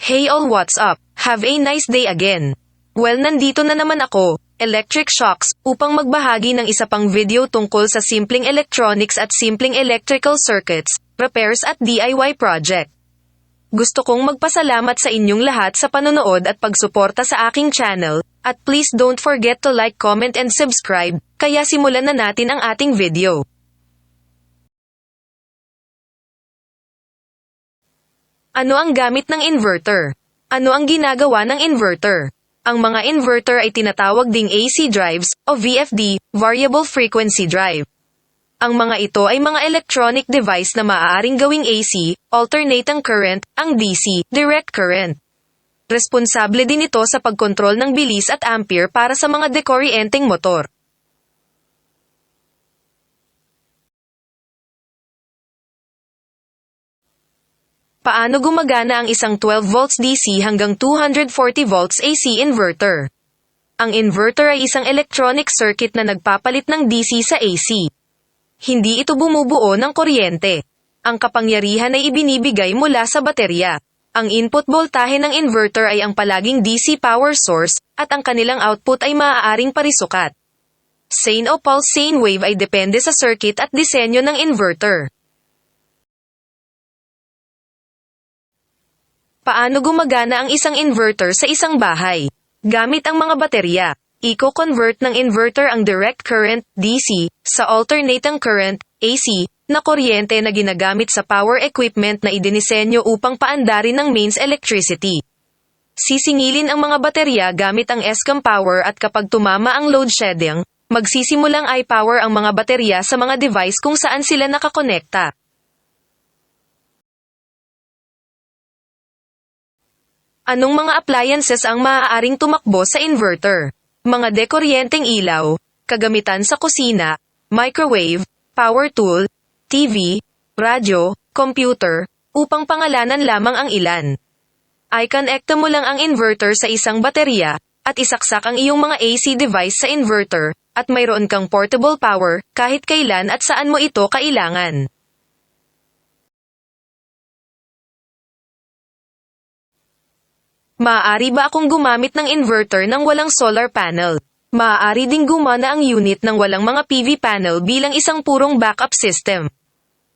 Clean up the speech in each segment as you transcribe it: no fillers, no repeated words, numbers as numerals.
Hey all, what's up? Have a nice day again. Well, nandito na naman ako, Electric Shocks, upang magbahagi ng isa pang video tungkol sa simpleng electronics at simpleng electrical circuits, repairs at DIY project. Gusto kong magpasalamat sa inyong lahat sa panonood at pagsuporta sa aking channel, at please don't forget to like, comment and subscribe, kaya simulan na natin ang ating video. Ano ang gamit ng inverter? Ano ang ginagawa ng inverter? Ang mga inverter ay tinatawag ding AC drives, o VFD, Variable Frequency Drive. Ang mga ito ay mga electronic device na maaaring gawing AC, alternating current, ang DC, direct current. Responsable din ito sa pagkontrol ng bilis at ampere para sa mga dekoryenteng motor. Paano gumagana ang isang 12 volts DC hanggang 240 volts AC inverter? Ang inverter ay isang electronic circuit na nagpapalit ng DC sa AC. Hindi ito bumubuo ng kuryente. Ang kapangyarihan ay ibinibigay mula sa baterya. Ang input voltahe ng inverter ay ang palaging DC power source, at ang kanilang output ay maaaring parisukat. Sine o pulse sine wave ay depende sa circuit at disenyo ng inverter. Paano gumagana ang isang inverter sa isang bahay? Gamit ang mga baterya. Eco-convert ng inverter ang direct current, DC, sa alternating current, AC, na kuryente na ginagamit sa power equipment na idinisenyo upang paandarin ng mains electricity. Sisingilin ang mga baterya gamit ang Escom power at kapag tumama ang load shedding, magsisimulang i-power ang mga baterya sa mga device kung saan sila nakakonekta. Anong mga appliances ang maaaring tumakbo sa inverter? Mga dekoryenteng ilaw, kagamitan sa kusina, microwave, power tool, TV, radyo, computer, upang pangalanan lamang ang ilan. I-connecta mo lang ang inverter sa isang baterya, at isaksak ang iyong mga AC device sa inverter, at mayroon kang portable power, kahit kailan at saan mo ito kailangan. Maaari ba akong gumamit ng inverter nang walang solar panel? Maaari ding gumana ang unit ng walang mga PV panel bilang isang purong backup system.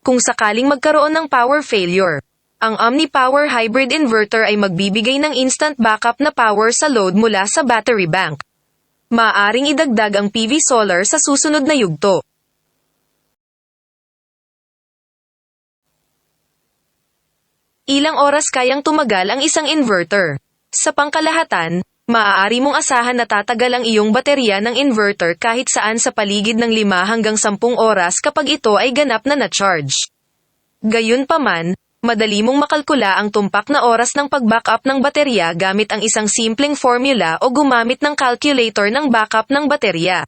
Kung sakaling magkaroon ng power failure, ang OmniPower Hybrid Inverter ay magbibigay ng instant backup na power sa load mula sa battery bank. Maaaring idagdag ang PV solar sa susunod na yugto. Ilang oras kayang tumagal ang isang inverter? Sa pangkalahatan, maaari mong asahan na tatagal ang iyong baterya ng inverter kahit saan sa paligid ng 5 hanggang 10 oras kapag ito ay ganap na na-charge. Gayunpaman, madali mong makalkula ang tumpak na oras ng pag-backup ng baterya gamit ang isang simpleng formula o gumamit ng calculator ng backup ng baterya.